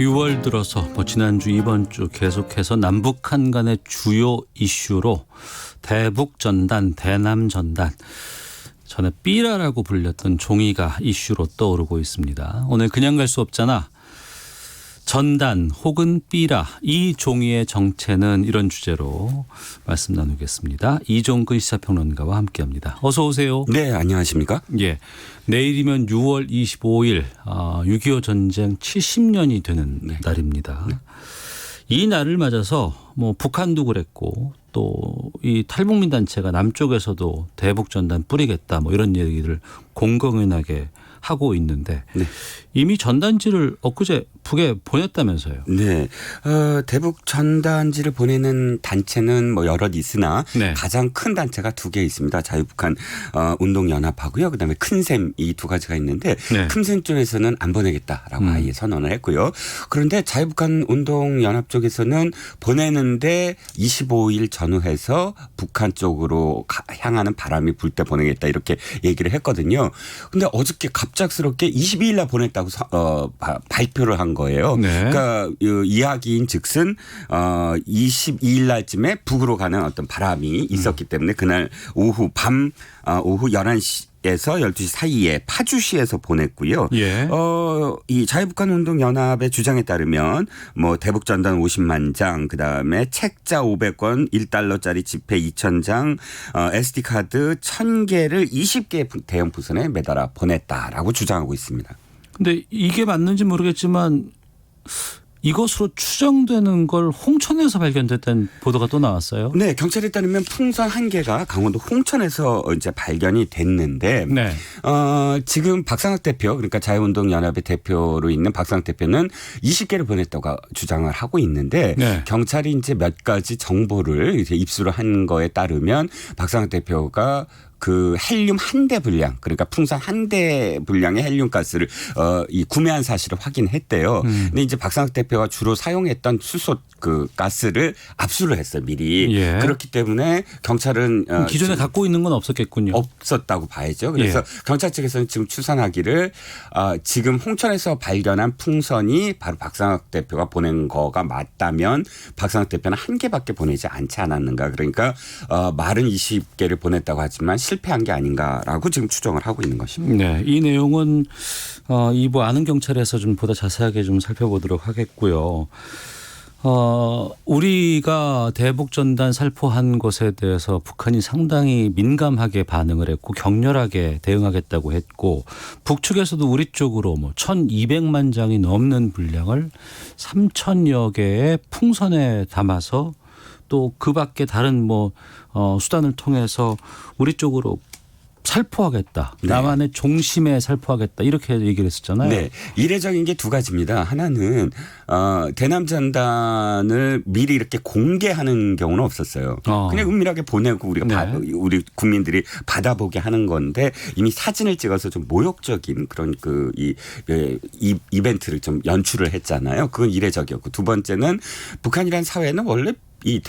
6월 들어서 지난주 이번 주 계속해서 남북한 간의 주요 이슈로 대북전단, 대남전단, 전에 삐라라고 불렸던 종이가 이슈로 떠오르고 있습니다. 오늘 그냥 갈 수 없잖아. 전단 혹은 삐라, 이 종이의 정체는, 이런 주제로 말씀 나누겠습니다. 이종근 시사평론가와 함께합니다. 어서 오세요. 네, 안녕하십니까? 예, 내일이면 6월 25일 6.25 전쟁 70년이 되는 날입니다. 네. 이 날을 맞아서 북한도 그랬고 또 이 탈북민 단체가 남쪽에서도 대북전단 뿌리겠다 이런 얘기를 공공연하게 하고 있는데, 네, 이미 전단지를 엊그제 북에 보냈다면서요. 네, 대북 전단지를 보내는 단체는 여럿 있으나, 네, 가장 큰 단체가 두 개 있습니다. 자유북한 운동연합하고요, 그다음에 큰샘, 이 두 가지가 있는데, 네, 큰샘 쪽에서는 안 보내겠다라고 아예 선언을 했고요. 그런데 자유북한 운동연합 쪽에서는 보내는데 25일 전후해서 북한 쪽으로 향하는 바람이 불 때 보내겠다, 이렇게 얘기를 했거든요. 그런데 어저께 갑작스럽게 22일 날 보냈다고 발표를 한 거예요. 네. 그러니까 이야기인 즉슨 22일 날쯤에 북으로 가는 어떤 바람이 있었기 때문에 그날 오후 11시 에서 12시 사이에 파주시에서 보냈고요. 예. 이 자유북한 운동연합의 주장에 따르면 대북 전단 50만 장, 그다음에 책자 500권, 1달러짜리 지폐 2,000장, SD 카드 1,000개를 20개 대형 부선에 매달아 보냈다라고 주장하고 있습니다. 근데 이게 맞는지 모르겠지만 이것으로 추정되는 걸 홍천에서 발견됐다는 보도가 또 나왔어요. 네, 경찰에 따르면 풍선 1개가 강원도 홍천에서 이제 발견이 됐는데, 네, 지금 박상학 대표, 그러니까 자유운동연합의 대표로 있는 박상학 대표는 20개를 보냈다고 주장을 하고 있는데, 네, 경찰이 이제 몇 가지 정보를 이제 입수를 한 거에 따르면 박상학 대표가 그 헬륨 1대 분량, 그러니까 풍선 1대 분량의 헬륨 가스를 구매한 사실을 확인했대요. 근데 이제 박상학 대표가 주로 사용했던 수소 그 가스를 압수를 했어요, 미리. 예. 그렇기 때문에 경찰은 기존에 갖고 있는 건 없었겠군요. 없었다고 봐야죠. 그래서, 예, 경찰 측에서는 지금 추산하기를 지금 홍천에서 발견한 풍선이 바로 박상학 대표가 보낸 거가 맞다면 박상학 대표는 1개밖에 보내지 않지 않았는가. 그러니까 말은 20개를 보냈다고 하지만 실패한 게 아닌가라고 지금 추정을 하고 있는 것입니다. 네, 이 내용은 2부 아는 경찰에서 좀 보다 자세하게 좀 살펴보도록 하겠고요. 우리가 대북전단 살포한 것에 대해서 북한이 상당히 민감하게 반응을 했고 격렬하게 대응하겠다고 했고, 북측에서도 우리 쪽으로 1,200만 장이 넘는 분량을 3,000여 개의 풍선에 담아서 또 그 밖에 다른 수단을 통해서 우리 쪽으로 살포하겠다. 네. 남한의 종심에 살포하겠다. 이렇게 얘기를 했었잖아요. 네. 이례적인 게 두 가지입니다. 하나는 대남전단을 미리 이렇게 공개하는 경우는 없었어요. 그냥 은밀하게 보내고 우리가, 네, 우리 국민들이 받아보게 하는 건데, 이미 사진을 찍어서 좀 모욕적인 그런 이벤트를 좀 연출을 했잖아요. 그건 이례적이었고, 두 번째는 북한이라는 사회는 원래 이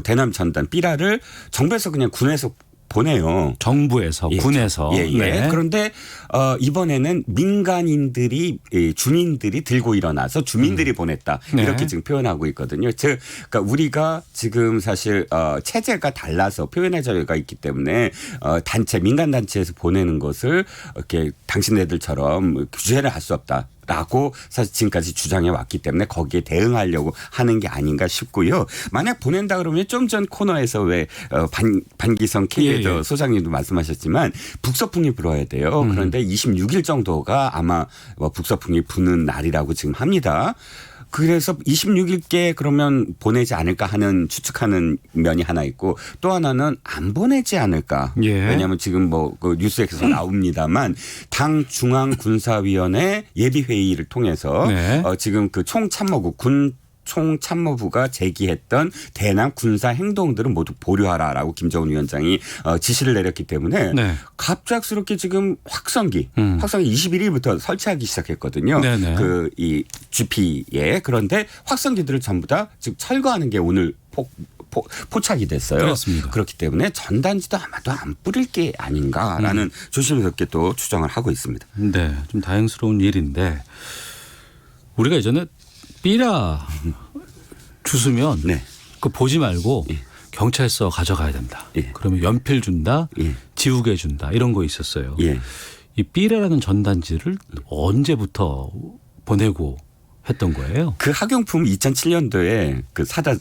대남전단 삐라를 정부에서 그냥 군에서 보내요. 정부에서, 예, 군에서. 예, 예. 네. 그런데 이번에는 민간인들이, 주민들이 들고 일어나서 주민들이 보냈다. 네. 이렇게 지금 표현하고 있거든요. 그러니까 우리가 지금 사실 체제가 달라서 표현의 자유가 있기 때문에 민간 단체에서 보내는 것을 이렇게 당신네들처럼 규제를 할 수 없다. 라고 사실 지금까지 주장해 왔기 때문에 거기에 대응하려고 하는 게 아닌가 싶고요. 만약 보낸다 그러면 좀 전 코너에서 왜 반기성 K레더, 예, 예, 소장님도 말씀하셨지만 북서풍이 불어야 돼요. 그런데 26일 정도가 아마 북서풍이 부는 날이라고 지금 합니다. 그래서 26일께 그러면 보내지 않을까 하는 추측하는 면이 하나 있고, 또 하나는 안 보내지 않을까. 예. 왜냐하면 지금 그 뉴스에서 나옵니다만 당 중앙군사위원회 예비회의를 통해서, 네, 지금 그 총참모국 총참모부가 제기했던 대남 군사 행동들은 모두 보류하라라고 김정은 위원장이 지시를 내렸기 때문에, 네, 갑작스럽게 지금 확성기 21일부터 설치하기 시작했거든요. 이 GP에. 그런데 확성기들을 전부 다 지금 철거하는 게 오늘 포착이 됐어요. 그렇습니다. 그렇기 때문에 전단지도 아마도 안 뿌릴 게 아닌가라는 조심스럽게 또 추정을 하고 있습니다. 네, 좀 다행스러운 일인데, 우리가 예전에 삐라 주스면 네. 그 보지 말고 예. 경찰서 가져가야 된다. 예. 그러면 연필 준다, 예. 지우개 준다 이런 거 있었어요. 예. 이 삐라라는 전단지를 언제부터 보내고 했던 거예요? 그 학용품 2007년도에 그 사다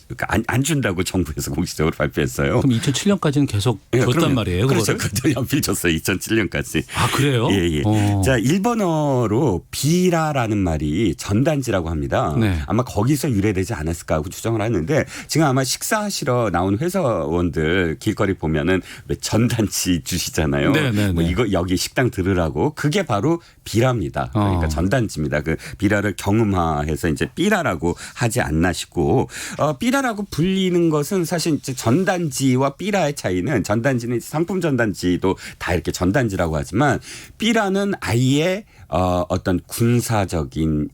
안 준다고 정부에서 공식적으로 발표했어요. 그럼 2007년까지는 계속 예, 줬단 그럼요. 말이에요. 그렇죠. 그거를? 그때 연필 줬어요. 2007년까지. 아 그래요? 예, 예. 자, 일본어로 비라라는 말이 전단지라고 합니다. 네. 아마 거기서 유래되지 않았을까 하고 추정을 하는데 지금 아마 식사하시러 나온 회사원들 길거리 보면은 왜 전단지 주시잖아요. 네, 네, 뭐 네. 이거 여기 식당 들으라고 그게 바로 비라입니다. 그러니까 전단지입니다. 그 비라를 경음화해서 이제 삐라라고 하지 않나 싶고 삐라라고 불리는 것은 사실 이제 전단지와 삐라의 차이는 전단지는 상품 전단지도 다 이렇게 전단지라고 하지만 삐라는 아예 어떤 군사적인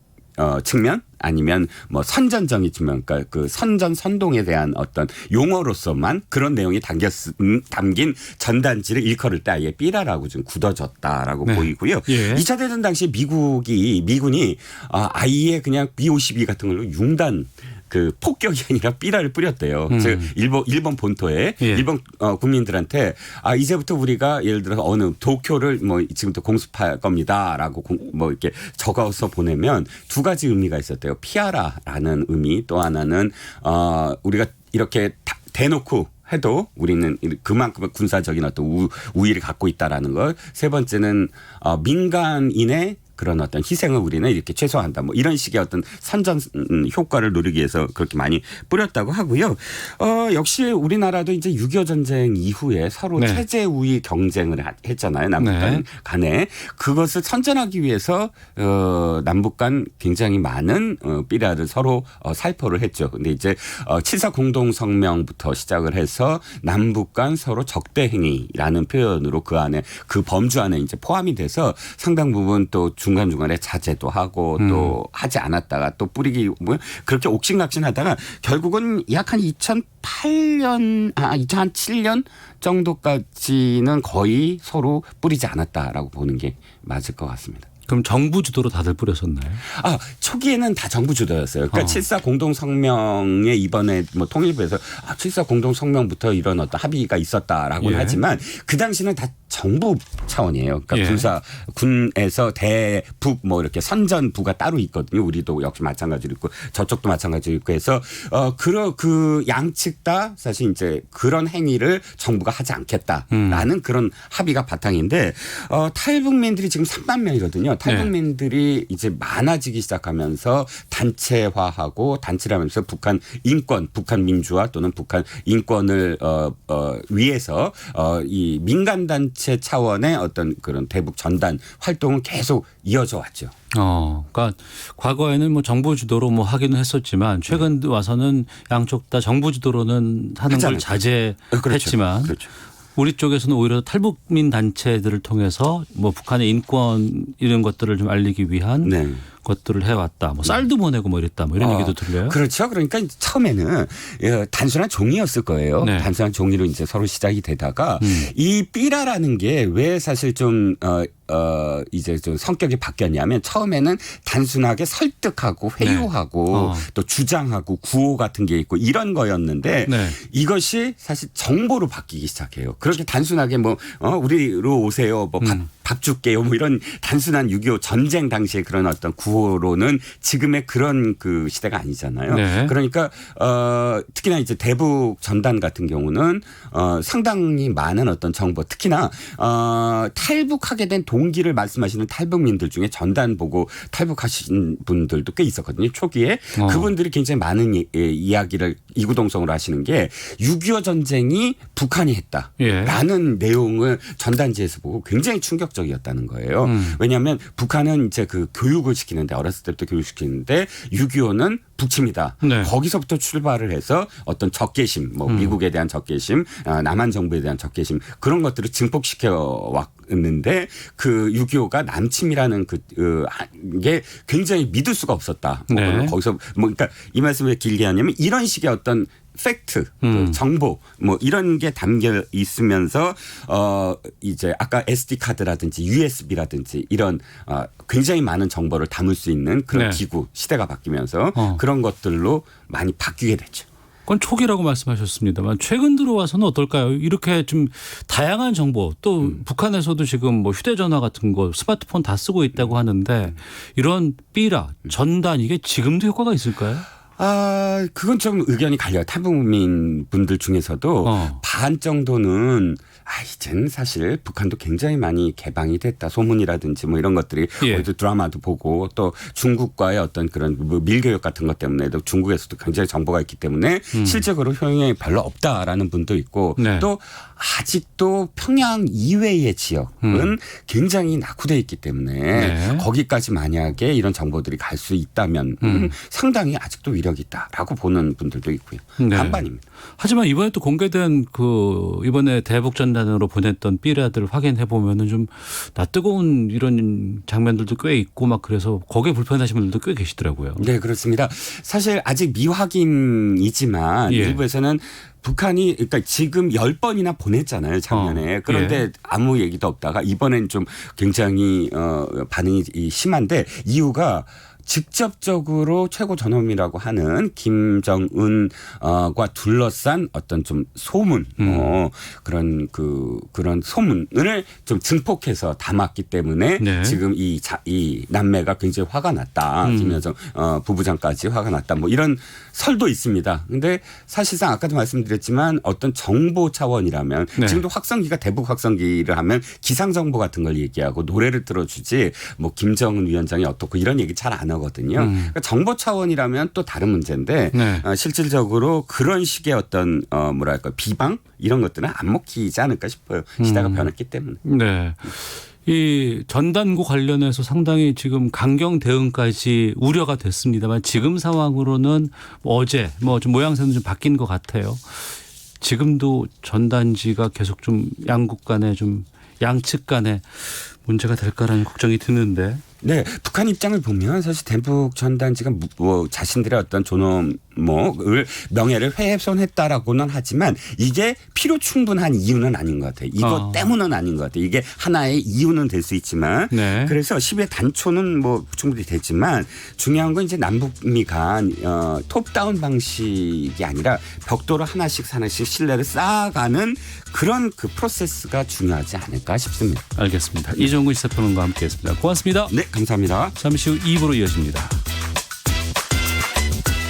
측면 아니면 뭐 선전적인 측면, 그러니까 그 선전 선동에 대한 어떤 용어로서만 그런 내용이 담긴 전단지를 일컬을 때 아예 삐라라고 좀 굳어졌다라고 네. 보이고요. 예. 2차 대전 당시 미군이 아예 그냥 B-52 같은 걸로 융단 그 폭격이 아니라 삐라를 뿌렸대요. 즉 일본 본토에 예. 일본 국민들한테 이제부터 우리가 예를 들어서 어느 도쿄를 뭐 지금부터 공습할 겁니다라고 뭐 이렇게 적어서 보내면 두 가지 의미가 있었대요. 피하라라는 의미, 또 하나는 우리가 이렇게 대놓고 해도 우리는 그만큼 군사적인 어떤 우위를 갖고 있다라는 것. 세 번째는 민간인의 그런 어떤 희생을 우리는 이렇게 최소화한다. 뭐 이런 식의 어떤 선전 효과를 노리기 위해서 그렇게 많이 뿌렸다고 하고요. 역시 우리나라도 이제 6.25 전쟁 이후에 서로 네. 체제 우위 경쟁을 했잖아요. 남북 네. 간에. 그것을 선전하기 위해서 남북 간 굉장히 많은 삐라를 서로 살포를 했죠. 근데 이제 7.4 공동성명부터 시작을 해서 남북 간 서로 적대행위라는 표현으로 그 안에 그 범주 안에 이제 포함이 돼서 상당 부분 또 중간중간에 자제도 하고 또 하지 않았다가 또 뿌리기 뭐 그렇게 옥신각신하다가 결국은 약 한 2007년 정도까지는 거의 서로 뿌리지 않았다라고 보는 게 맞을 것 같습니다. 그럼 정부 주도로 다들 뿌렸었나요? 초기에는 다 정부 주도였어요. 그러니까 7.4 공동성명에 이번에 뭐 통일부에서 7.4 공동성명부터 이런 어떤 합의가 있었다라고는 예. 하지만 그 당시는 다 정부 차원이에요. 그러니까 예. 군에서 대북 뭐 이렇게 선전부가 따로 있거든요. 우리도 역시 마찬가지로 있고 저쪽도 마찬가지로 있고 해서 그 양측 다 사실 이제 그런 행위를 정부가 하지 않겠다라는 그런 합의가 바탕인데 탈북민들이 지금 3만 명이거든요. 탈북민들이 이제 많아지기 시작하면서 단체화하고 단체라면서 북한 인권, 북한 민주화 또는 북한 인권을 위해서 이 민간 단체 차원의 어떤 그런 대북 전단 활동은 계속 이어져 왔죠. 그러니까 과거에는 뭐 정부 주도로 뭐 하기는 했었지만 최근 와서는 양쪽 다 정부 주도로는 하는 걸 자제했지만 그렇죠. 우리 쪽에서는 오히려 탈북민 단체들을 통해서 뭐 북한의 인권 이런 것들을 좀 알리기 위한 네. 것들을 해왔다. 뭐 쌀도 보내고 뭐 이랬다. 뭐 이런 얘기도 들려요. 그렇죠. 그러니까 처음에는 단순한 종이였을 거예요. 네. 단순한 종이로 이제 서로 시작이 되다가 이 삐라라는 게 왜 사실 좀 이제 좀 성격이 바뀌었냐면 처음에는 단순하게 설득하고 회유하고 또 주장하고 구호 같은 게 있고 이런 거였는데 네. 이것이 사실 정보로 바뀌기 시작해요. 그렇게 단순하게 뭐 우리로 오세요. 뭐 밥 줄게요. 뭐 이런 단순한 6.25 전쟁 당시에 그런 어떤 구호로는 지금의 그런 그 시대가 아니잖아요. 네. 그러니까 특히나 이제 대북 전단 같은 경우는 상당히 많은 어떤 정보 특히나 탈북하게 된 동기를 말씀하시는 탈북민들 중에 전단 보고 탈북하신 분들도 꽤 있었거든요. 초기에 그분들이 굉장히 많은 이야기를 이구동성으로 하시는 게 6.25 전쟁이 북한이 했다라는 내용을 전단지에서 보고 굉장히 충격적이었다는 거예요. 왜냐하면 북한은 이제 그 교육을 시키는데 어렸을 때부터 교육시키는데 6.25는 북침이다. 네. 거기서부터 출발을 해서 어떤 적개심, 뭐 미국에 대한 적개심, 남한 정부에 대한 적개심 그런 것들을 증폭시켜 왔는데 그 6.25가 남침이라는 게 굉장히 믿을 수가 없었다. 네. 거기서 뭐 그러니까 이 말씀을 길게 하냐면 이런 식의 어떤 팩트, 그 정보 뭐 이런 게 담겨 있으면서 이제 아까 SD 카드라든지 USB라든지 이런 굉장히 많은 정보를 담을 수 있는 그런 네. 기구 시대가 바뀌면서 그런 것들로 많이 바뀌게 됐죠. 그건 초기라고 말씀하셨습니다만 최근 들어와서는 어떨까요? 이렇게 좀 다양한 정보 또 북한에서도 지금 뭐 휴대전화 같은 거 스마트폰 다 쓰고 있다고 하는데 이런 삐라 전단 이게 지금도 효과가 있을까요? 그건 좀 의견이 갈려요. 탈북민 분들 중에서도 반 정도는 이제는 사실 북한도 굉장히 많이 개방이 됐다. 소문이라든지 뭐 이런 것들이 어디도 드라마도 보고 또 중국과의 어떤 그런 뭐 밀교역 같은 것 때문에도 중국에서도 굉장히 정보가 있기 때문에 실제로 효용이 별로 없다라는 분도 있고 네. 또 아직도 평양 이외의 지역은 굉장히 낙후되어 있기 때문에 네. 거기까지 만약에 이런 정보들이 갈 수 있다면 상당히 아직도 위력이 있다라고 보는 분들도 있고요. 네. 반반입니다. 하지만 이번에 또 공개된 그 이번에 대북 전단으로 보냈던 삐라들을 확인해 보면은 좀 낯뜨거운 이런 장면들도 꽤 있고 막 그래서 거기에 불편하신 분들도 꽤 계시더라고요. 네, 그렇습니다. 사실 아직 미확인이지만 일부에서는 북한이 그러니까 지금 10번이나 보냈잖아요. 작년에. 그런데 아무 얘기도 없다가 이번엔 좀 굉장히 반응이 심한데 이유가 직접적으로 최고 전범이라고 하는 김정은과 둘러싼 어떤 좀 소문, 그런 소문을 좀 증폭해서 담았기 때문에 네. 지금 이 남매가 굉장히 화가 났다. 김여정 부부장까지 화가 났다. 뭐 이런 설도 있습니다. 근데 사실상 아까도 말씀드렸지만 어떤 정보 차원이라면 지금도 확성기가 대북 확성기를 하면 기상 정보 같은 걸 얘기하고 노래를 틀어주지 뭐 김정은 위원장이 어떻고 이런 얘기 잘 안 하거든요. 그러니까 정보 차원이라면 또 다른 문제인데 실질적으로 그런 식의 어떤 뭐랄까 비방 이런 것들은 안 먹히지 않을까 싶어요. 시대가 변했기 때문에. 네. 이 전단구 관련해서 상당히 지금 강경 대응까지 우려가 됐습니다만 지금 상황으로는 어제 뭐 좀 모양새는 좀 바뀐 것 같아요. 지금도 전단지가 계속 좀 양국 간에 좀 양측 간에 문제가 될까라는 걱정이 드는데. 네, 북한 입장을 보면 사실 대북 전단지가 뭐 자신들의 어떤 존엄을 명예를 훼손했다라고는 하지만 이게 필요 충분한 이유는 아닌 것 같아요. 이것 때문은 아닌 것 같아요. 이게 하나의 이유는 될 수 있지만 그래서 10의 단초는 뭐 충분히 됐지만 중요한 건 이제 남북미 간 톱다운 방식이 아니라 벽돌을 하나씩 신뢰를 쌓아가는 그런 그 프로세스가 중요하지 않을까 싶습니다. 알겠습니다. 이종근 시사평론가와 함께했습니다. 고맙습니다. 네, 감사합니다. 잠시 후 2부로 이어집니다.